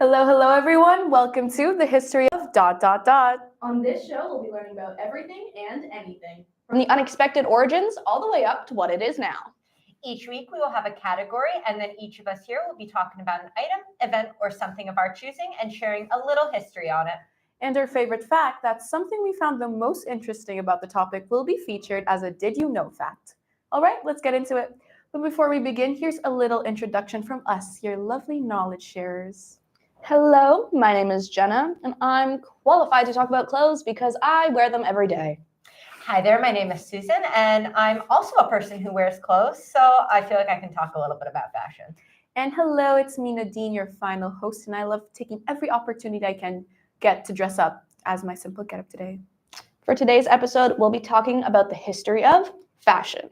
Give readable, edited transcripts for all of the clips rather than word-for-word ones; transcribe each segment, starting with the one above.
Hello everyone. Welcome to the history of ... On this show, we'll be learning about everything and anything. From the unexpected origins all the way up to what it is now. Each week we will have a category, and then each of us here will be talking about an item, event, or something of our choosing and sharing a little history on it. And our favorite fact, that's something we found the most interesting about the topic, will be featured as a Did You Know fact. All right, let's get into it. But before we begin, here's a little introduction from us, your lovely knowledge sharers. Hello, my name is Jenna, and I'm qualified to talk about clothes because I wear them every day. Hi there, my name is Susan, and I'm also a person who wears clothes, so I feel like I can talk a little bit about fashion. And hello, it's me, Nadine, your final host, and I love taking every opportunity I can get to dress up as my simple getup today. For today's episode, we'll be talking about the history of fashion.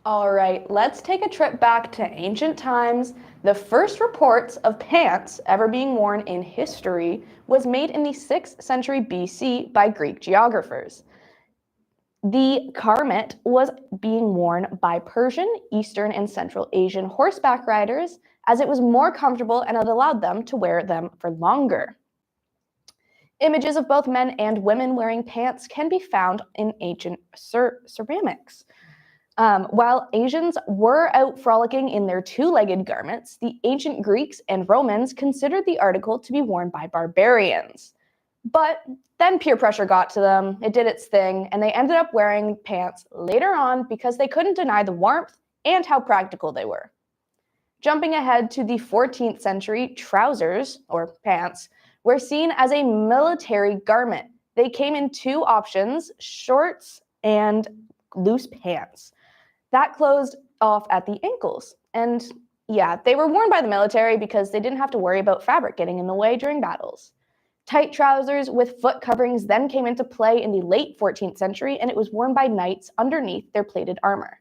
All right, let's take a trip back to ancient times. The first reports of pants ever being worn in history was made in the 6th century BC by Greek geographers. The garment was being worn by Persian, Eastern, and Central Asian horseback riders as it was more comfortable and it allowed them to wear them for longer. Images of both men and women wearing pants can be found in ancient ceramics. While Asians were out frolicking in their two-legged garments, the ancient Greeks and Romans considered the article to be worn by barbarians. But then peer pressure got to them, it did its thing, and they ended up wearing pants later on because they couldn't deny the warmth and how practical they were. Jumping ahead to the 14th century, trousers, or pants, were seen as a military garment. They came in two options, shorts and loose pants. That closed off at the ankles. And yeah, they were worn by the military because they didn't have to worry about fabric getting in the way during battles. Tight trousers with foot coverings then came into play in the late 14th century, and it was worn by knights underneath their plated armor.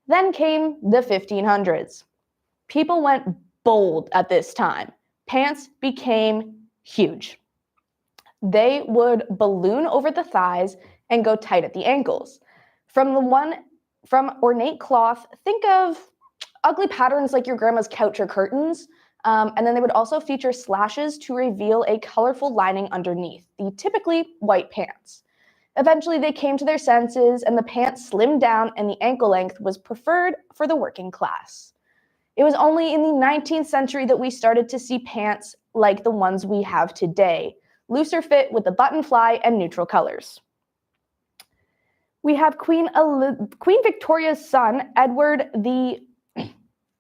Then came the 1500s. People went bold at this time. Pants became huge. They would balloon over the thighs and go tight at the ankles. From ornate cloth, think of ugly patterns like your grandma's couch or curtains, and then they would also feature slashes to reveal a colorful lining underneath, the typically white pants. Eventually, they came to their senses, and the pants slimmed down, and the ankle length was preferred for the working class. It was only in the 19th century that we started to see pants like the ones we have today, looser fit with the button fly and neutral colors. We have Queen Victoria's son, Edward the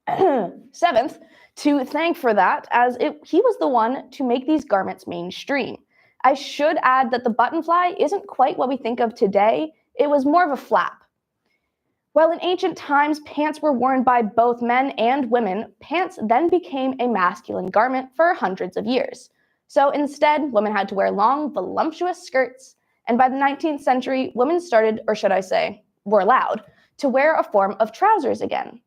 7th, to thank for that, as he was the one to make these garments mainstream. I should add that the button fly isn't quite what we think of today. It was more of a flap. While in ancient times, pants were worn by both men and women, pants then became a masculine garment for hundreds of years. So instead, women had to wear long, voluptuous skirts. And by the 19th century, women started, or should I say, were allowed, to wear a form of trousers again.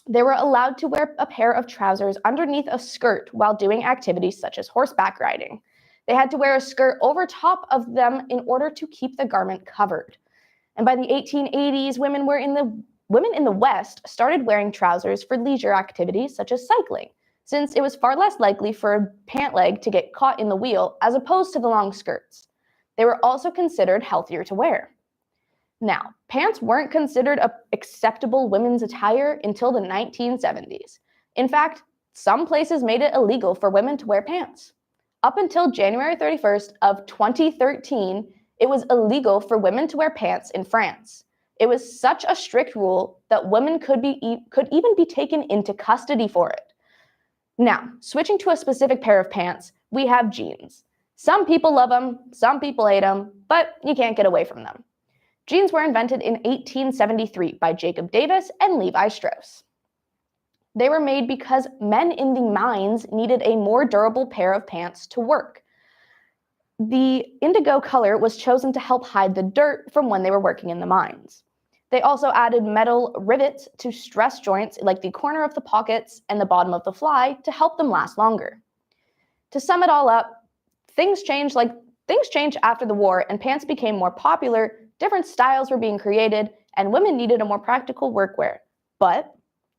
They were allowed to wear a pair of trousers underneath a skirt while doing activities such as horseback riding. They had to wear a skirt over top of them in order to keep the garment covered. And by the 1880s, women in the West started wearing trousers for leisure activities such as cycling, since it was far less likely for a pant leg to get caught in the wheel as opposed to the long skirts. They were also considered healthier to wear. Now, pants weren't considered acceptable women's attire until the 1970s. In fact, some places made it illegal for women to wear pants. Up until January 31st of 2013, it was illegal for women to wear pants in France. It was such a strict rule that women could even be taken into custody for it. Now, switching to a specific pair of pants, we have jeans. Some people love them, some people hate them, but you can't get away from them. Jeans were invented in 1873 by Jacob Davis and Levi Strauss. They were made because men in the mines needed a more durable pair of pants to work. The indigo color was chosen to help hide the dirt from when they were working in the mines. They also added metal rivets to stress joints like the corner of the pockets and the bottom of the fly to help them last longer. To sum it all up, things changed after the war and pants became more popular, different styles were being created, and women needed a more practical workwear. But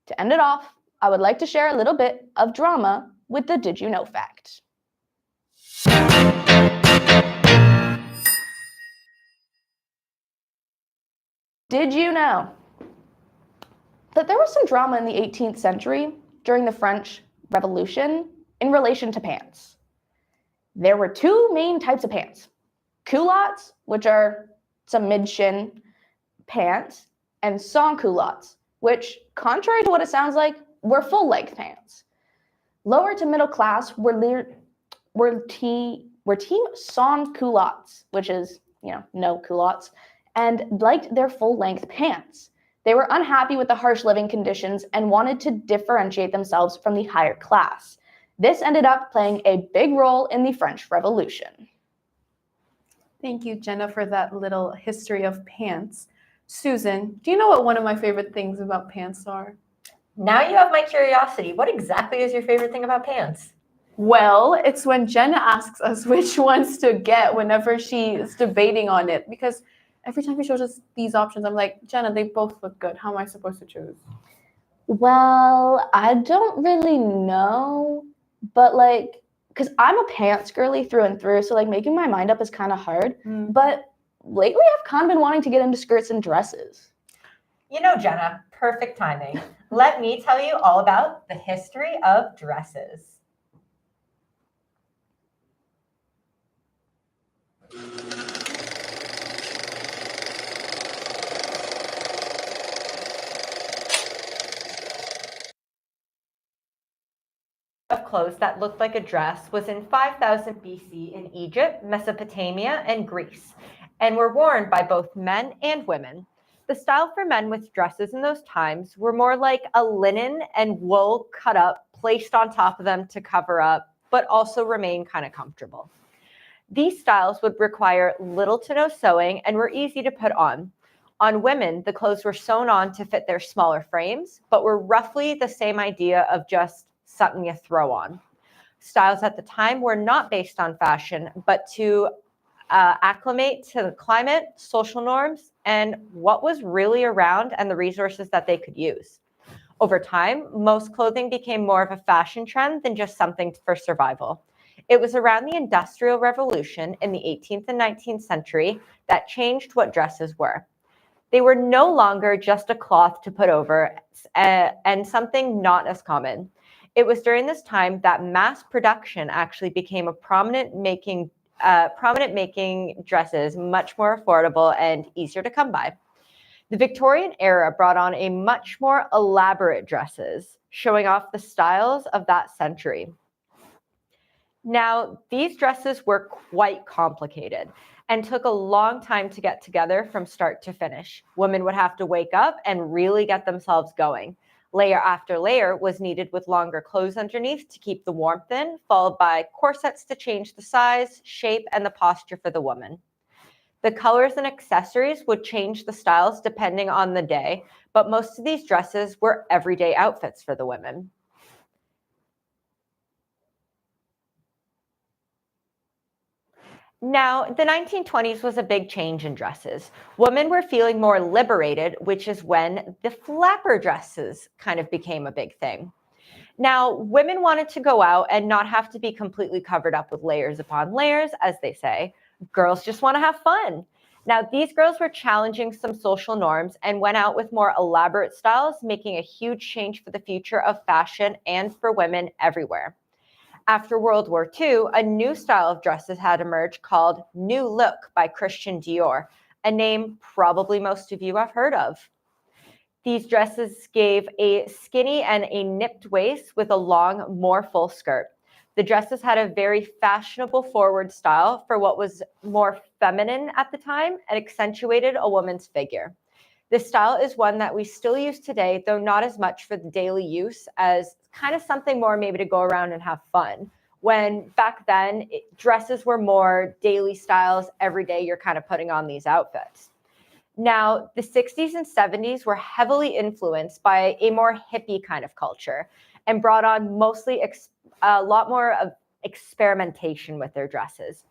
to end it off, I would like to share a little bit of drama with the Did You Know fact. Did you know that there was some drama in the 18th century during the French Revolution in relation to pants? There were two main types of pants: culottes, which are some mid-shin pants, and sans-culottes, which, contrary to what it sounds like, were full-length pants. Lower to middle class were team sans-culottes, which is, no culottes, and liked their full-length pants. They were unhappy with the harsh living conditions and wanted to differentiate themselves from the higher class. This ended up playing a big role in the French Revolution. Thank you, Jenna, for that little history of pants. Susan, do you know what one of my favorite things about pants are? Now you have my curiosity. What exactly is your favorite thing about pants? Well, it's when Jenna asks us which ones to get whenever she is debating on it, because every time she shows us these options, I'm like, Jenna, they both look good. How am I supposed to choose? Well, I don't really know, but because I'm a pants girly through and through, so making my mind up is kind of hard. But lately I've kind of been wanting to get into skirts and dresses. You know, Jenna, perfect timing. Let me tell you all about the history of dresses. Of clothes that looked like a dress was in 5000 BC in Egypt, Mesopotamia, and Greece, and were worn by both men and women. The style for men with dresses in those times were more like a linen and wool cut up, placed on top of them to cover up, but also remain kind of comfortable. These styles would require little to no sewing and were easy to put on. On women, the clothes were sewn on to fit their smaller frames, but were roughly the same idea of just something you throw on. Styles at the time were not based on fashion, but to acclimate to the climate, social norms, and what was really around and the resources that they could use. Over time, most clothing became more of a fashion trend than just something for survival. It was around the Industrial Revolution in the 18th and 19th century that changed what dresses were. They were no longer just a cloth to put over and something not as common. It was during this time that mass production actually became a prominent making dresses much more affordable and easier to come by. The Victorian era brought on a much more elaborate dresses, showing off the styles of that century. Now, these dresses were quite complicated and took a long time to get together from start to finish. Women would have to wake up and really get themselves going. Layer after layer was needed with longer clothes underneath to keep the warmth in, followed by corsets to change the size, shape, and the posture for the woman. The colors and accessories would change the styles depending on the day, but most of these dresses were everyday outfits for the women. Now, the 1920s was a big change in dresses. Women were feeling more liberated, which is when the flapper dresses kind of became a big thing. Now, women wanted to go out and not have to be completely covered up with layers upon layers, as they say. Girls just want to have fun. Now, these girls were challenging some social norms and went out with more elaborate styles, making a huge change for the future of fashion and for women everywhere. After World War II, a new style of dresses had emerged called New Look by Christian Dior, a name probably most of you have heard of. These dresses gave a skinny and a nipped waist with a long, more full skirt. The dresses had a very fashionable forward style for what was more feminine at the time and accentuated a woman's figure. This style is one that we still use today, though not as much for the daily use as kind of something more maybe to go around and have fun. When back then, dresses were more daily styles. Every day you're kind of putting on these outfits. Now, the 60s and 70s were heavily influenced by a more hippie kind of culture and brought on mostly a lot more of experimentation with their dresses.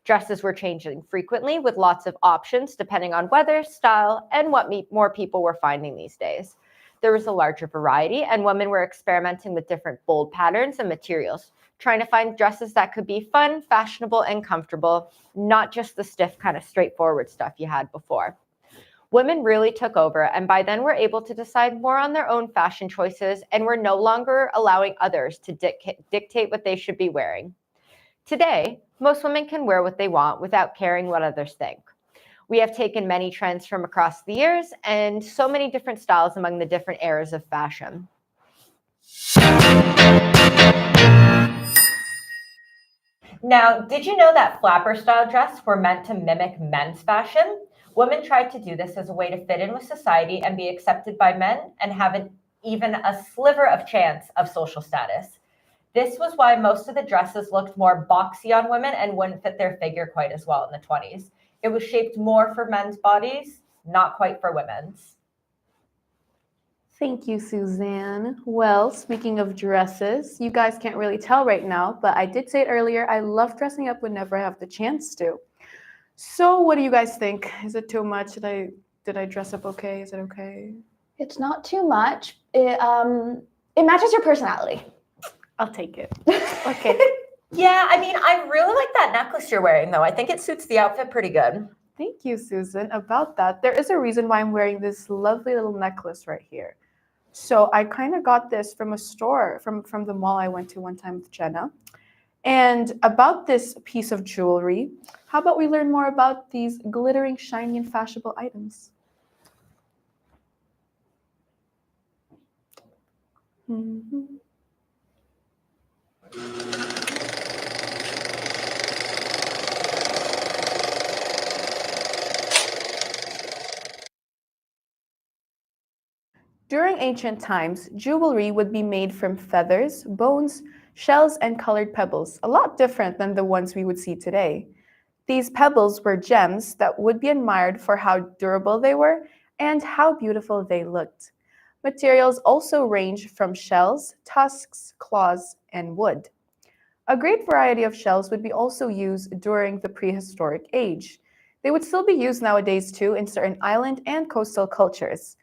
Dresses were changing frequently with lots of options depending on weather, style, and what more people were finding these days. There was a larger variety, and women were experimenting with different bold patterns and materials, trying to find dresses that could be fun, fashionable, and comfortable, not just the stiff kind of straightforward stuff you had before. Women really took over, and by then were able to decide more on their own fashion choices and were no longer allowing others to dictate what they should be wearing. Today, most women can wear what they want without caring what others think. We have taken many trends from across the years and so many different styles among the different eras of fashion. Now, did you know that flapper style dress were meant to mimic men's fashion? Women tried to do this as a way to fit in with society and be accepted by men and have even a sliver of chance of social status. This was why most of the dresses looked more boxy on women and wouldn't fit their figure quite as well in the 20s. It was shaped more for men's bodies, not quite for women's. Thank you, Suzanne. Well, speaking of dresses, you guys can't really tell right now, but I did say it earlier, I love dressing up whenever I have the chance to. So what do you guys think? Is it too much? Did I dress up okay? Is it okay? It's not too much. It matches your personality. I'll take it. Okay. Yeah, I mean, I really like that necklace you're wearing, though. I think it suits the outfit pretty good. Thank you, Susan. About that, there is a reason why I'm wearing this lovely little necklace right here. So I kind of got this from a store, from the mall I went to one time with Jenna. And about this piece of jewelry, how about we learn more about these glittering, shiny, and fashionable items? Mm-hmm. During ancient times, jewelry would be made from feathers, bones, shells, and colored pebbles, a lot different than the ones we would see today. These pebbles were gems that would be admired for how durable they were and how beautiful they looked. Materials also range from shells, tusks, claws, and wood. A great variety of shells would be also used during the prehistoric age. They would still be used nowadays too in certain island and coastal cultures.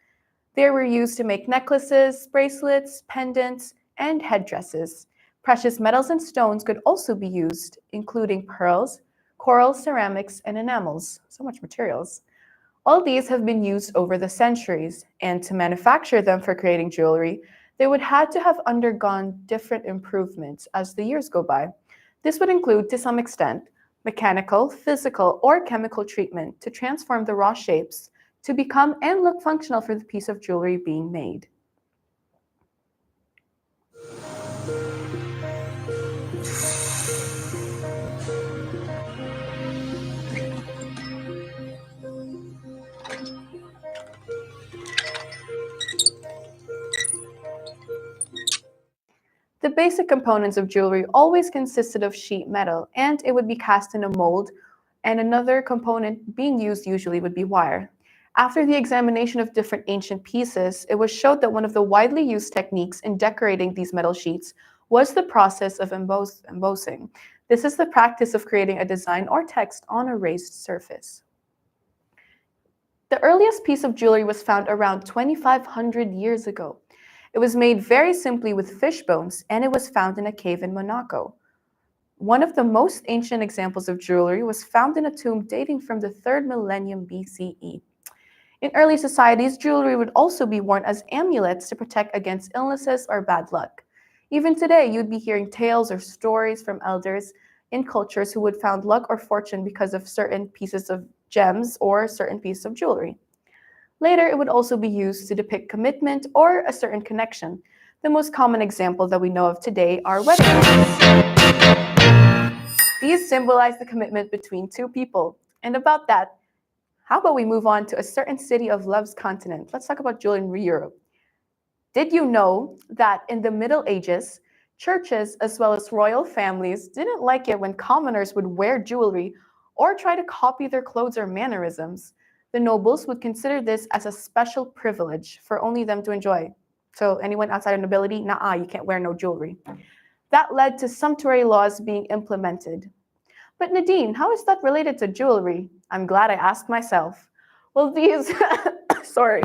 They were used to make necklaces, bracelets, pendants, and headdresses. Precious metals and stones could also be used, including pearls, coral, ceramics, and enamels. So much materials. All these have been used over the centuries, and to manufacture them for creating jewelry, they would have to have undergone different improvements as the years go by. This would include, to some extent, mechanical, physical, or chemical treatment to transform the raw shapes to become and look functional for the piece of jewelry being made. The basic components of jewelry always consisted of sheet metal, and it would be cast in a mold, and another component being used usually would be wire. After the examination of different ancient pieces, it was showed that one of the widely used techniques in decorating these metal sheets was the process of embossing. This is the practice of creating a design or text on a raised surface. The earliest piece of jewelry was found around 2,500 years ago. It was made very simply with fish bones, and it was found in a cave in Monaco. One of the most ancient examples of jewelry was found in a tomb dating from the 3rd millennium BCE. In early societies, jewelry would also be worn as amulets to protect against illnesses or bad luck. Even today, you'd be hearing tales or stories from elders in cultures who would found luck or fortune because of certain pieces of gems or certain pieces of jewelry. Later, it would also be used to depict commitment or a certain connection. The most common example that we know of today are wedding rings. These symbolize the commitment between two people. And about that, how about we move on to a certain city of love's continent? Let's talk about jewelry in Europe. Did you know that in the Middle Ages, churches as well as royal families didn't like it when commoners would wear jewelry or try to copy their clothes or mannerisms? The nobles would consider this as a special privilege for only them to enjoy. So anyone outside of nobility, nah, you can't wear no jewelry. That led to sumptuary laws being implemented. But Nadine, how is that related to jewelry? I'm glad I asked myself. Well, these, sorry.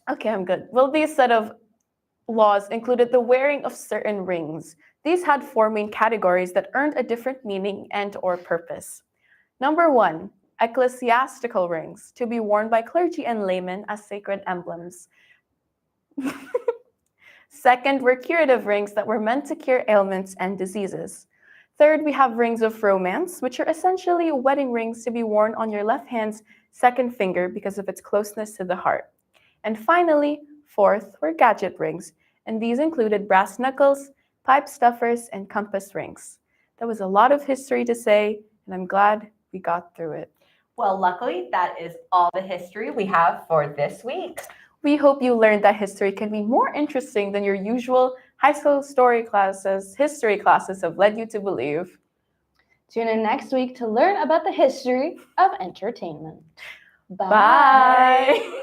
Okay, I'm good. Well, these set of laws included the wearing of certain rings. These had four main categories that earned a different meaning and or purpose. Number one, ecclesiastical rings, to be worn by clergy and laymen as sacred emblems. Second were curative rings that were meant to cure ailments and diseases. Third, we have rings of romance, which are essentially wedding rings to be worn on your left hand's second finger because of its closeness to the heart. And finally, fourth were gadget rings, and these included brass knuckles, pipe stuffers, and compass rings. That was a lot of history to say, and I'm glad we got through it. Well, luckily, that is all the history we have for this week. We hope you learned that history can be more interesting than your usual high school history classes have led you to believe. Tune in next week to learn about the history of entertainment. Bye.